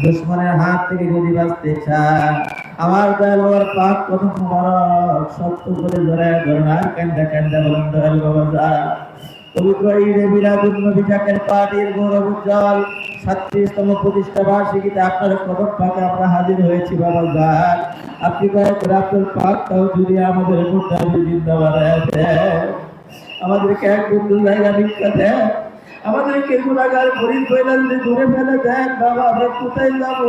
দুশ্মনের হাত থেকে যদি বাঁচতে চান আমার দয়াল বাবার পাক কদম মোবারক শক্ত করে জড়ায় ধরুন আর কান্দা কান্দা বলেন দয়াল বাবা যা পবিত্র ঈদে মিলাদুন নবী জাকের পার্টির গৌরব উজ্জ্বল 37তম প্রতিষ্ঠা বার্ষিকীতে আপনার কদম পাকে আমরা হাজির হয়েছি বাবা যান আপনি দয়া করে আপনার পাকটাও যদি আমাদের মুর্দাবি জিন্দাবাদ দেন আমাদেরকে এক বন্ধু জায়গা ভিক্ষা দেন আমাদেরকে গুনাহগার গরিব কইলাম যে দূরে ফেলে দেন বাবা আমরা কোথায় যাব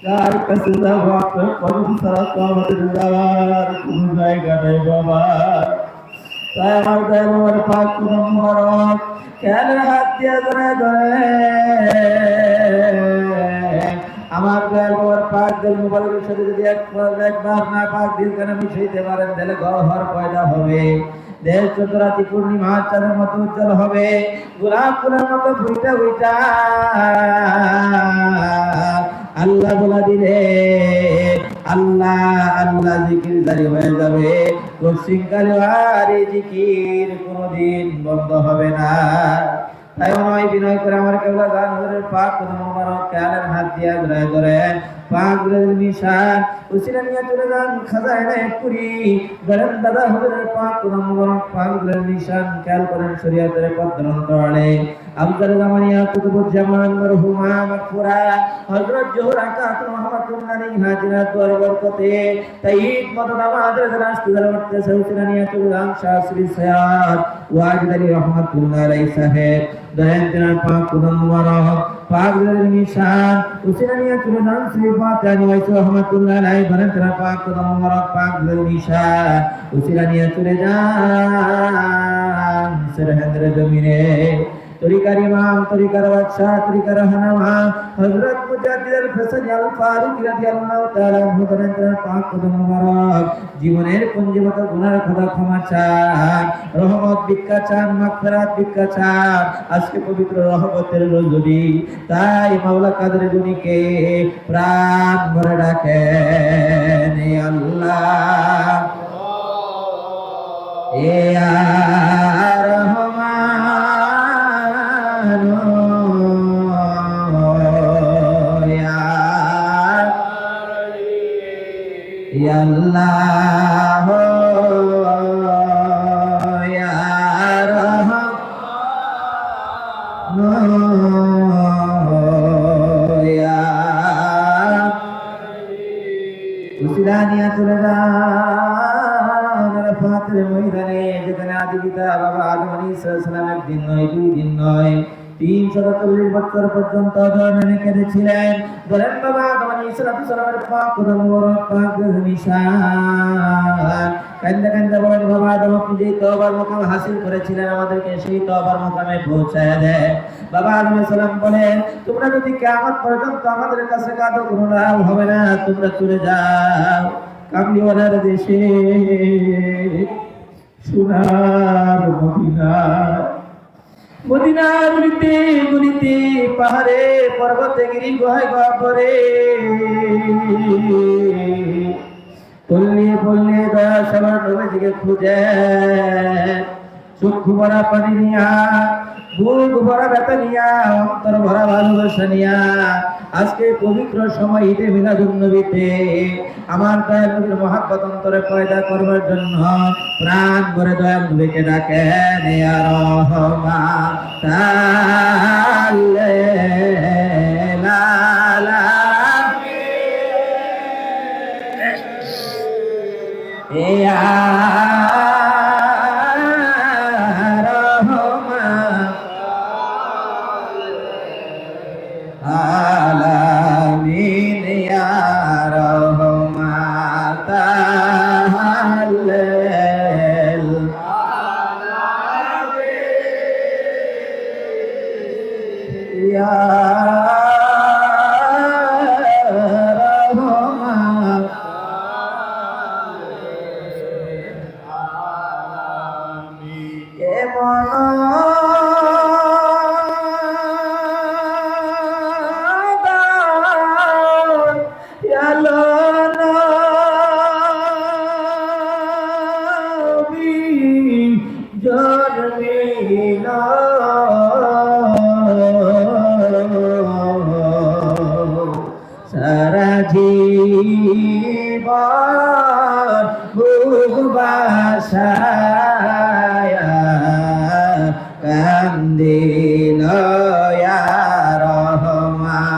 কার কাছে যাব আপনার কদম ছাড়া তো আমাদের যাওয়ার কোনো জায়গা নেই বাবা তাই আমার দয়াল বাবার পাক কদম মোবারক কেন হাত দিয়ে ধরে ধরে আমার দয়াল বাবার পাক দিল মোবারকের সাথে যদি একবার না পাক দিল কেন মিশাইতে পারেন তাহলে ঘর পয়দা হবে দেশ চতুরাতি পূর্ণিমা চাঁদের মতো উজ্জ্বল হবে গোলাপ ফুলের মতো ফুইটা ফুইটা আল্লাহ বলা দিলে আল্লাহ আল্লাহ জিকির জারি হয়ে যাবে কোশ্চিনকালে আর এই জিকির কোনোদিন বন্ধ হবে না তাই নয় বিনয় করে আমার কেবলা গান ধরে পাক কদম মোবারক কালের হাত দিয়া ধরে ধরে পাক গুলের নিশান উসিরা নিয়ে চলে যান খাজানা পুরি ধরেন দাদা হুজুরের পাক কদম মোবারক পাক গুলের নিশান খেয়াল করেন শরীয়তের পদ্ধতিতে আব্দুল জামানিয়া কুতুবুজ্জামান মরহুমা মাগফুরা হযরত জোহর আকাত রহমাতুল্লাহ আলাইহি হাজিরাত বরকতে তাইয়িব মতদামা হযরত রাসূলুল্লাহ মধ্যে সৌসিরা নিয়ে চলে যান শাহ শ্রী সৈয়দ ওয়াজিদ আলী রহমাতুল্লাহ আলাইহি সাহেব দয়ান তেনার পাক কদম মোবারক পাক গুলের নিশান উসিরা নিয়ে চলে যান শ্রী ফাতিহা ওয়াইস রহমাতুল্লাহ আলাইহি ধরেন তেনার পাক কদম মোবারক পাক গুলের নিশান উসিরা নিয়ে চলে যান সরহদের জমিনে তরিকার ইমাম তরিকার বাদশাহ তরিকার হানামা হযরত মুজাদ্দিদ আল ফসল আল ফারুক রাদিয়াল্লাহু তাআলা আনহু করেন পাক কদম মোবারক জীবনের পঞ্জীবত গুনাহ খোদা ক্ষমা চান রহমত ভিক্ষা চান মাগফিরাত ভিক্ষা চান আজকে পবিত্র রহমতের রজনী তাই মাওলা কাদের গুণীকে প্রাণ ভরে ডাকেন হে আল্লাহ এ আল্লাহ ইয়া রাহমান ইয়া উসিলা নিয়ে চলে যান আরাফাতের ময়দানে যেখানে আদি পিতা বাবা আদম আলাইহিস সালাম একদিন নয় দুই দিন নয় 340 বছর পর্যন্ত ধর্মে কেঁদেছিলেন বলেন বাবা আদম আলাইহিস সালামের পাক কদম মোবারক পাক নিশান কান্দা কান্দা বলেন বাবা আদম আপনি যে তওবার মাকাম হাসিল করেছিলেন আমাদেরকে সেই তওবার মাকামে পৌঁছায় দেন বাবা আদম আলাইহিস সালাম বলেন তোমরা যদি কিয়ামত পর্যন্ত আমাদের কাছে কাঁদো কোনো লাভ হবে না তোমরা চলে যাও কামলিওয়ালার দেশে সোনার মদিনা মদিনার গুলিতে গুলিতে পাহাড়ে পর্বতে গিরি গুহায় গহ্বরে পল্লী পল্লী দয়া সবার নবীজিকে খুঁজে চক্ষু ভরা পানি নিয়া বুক ভরা ব্যথা নিয়া অন্তর ভরা ভালোবাসা নিয়া আজকে পবিত্র সময় ঈদে মিলাদুন নবীতে আমার দয়াল নবীর মহব্বত অন্তরে পয়দা করবার জন্য প্রাণ ভরে দয়াল নবীকে ডাকেন ইয়া রহমান ইয়া আলামিন ইয়া রহমাতাল আলামিন ইয়া রহমান কেমন জন্মিল দিল ইয়া রহমাতাল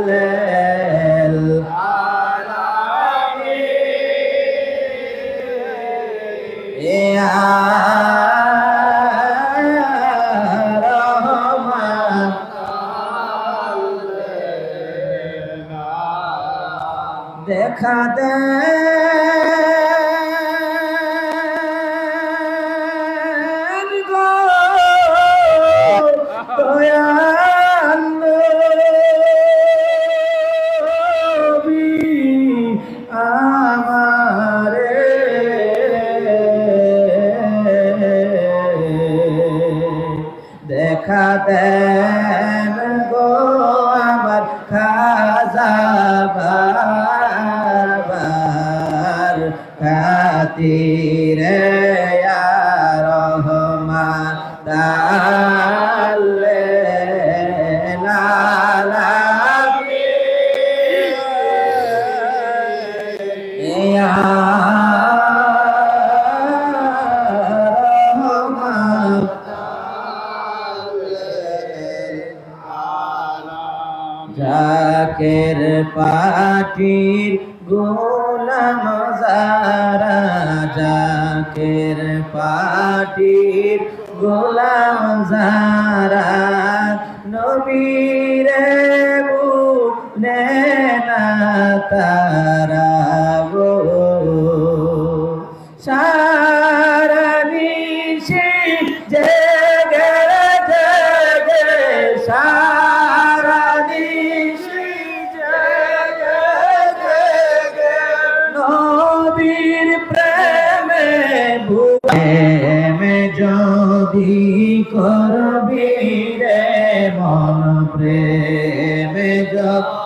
লিল আলামিন ইয়া দেখা দেন গো দয়াল নবী আমারে দেখা দেন গো আমার খাজা বাবার খাতিরে ইয়া রহমাতাল লিল আলামিন ইয়া জাকের পাটির গোলাম যারা জাকের পাটির গোলাম যারা নবীরে বুনে না তারা গো সারা নিশি জেগে জেগে সারা নিশি জেগে জেগে নবীর প্রেমে প্রেমে যদি করবি রে মন প্রেমে যদি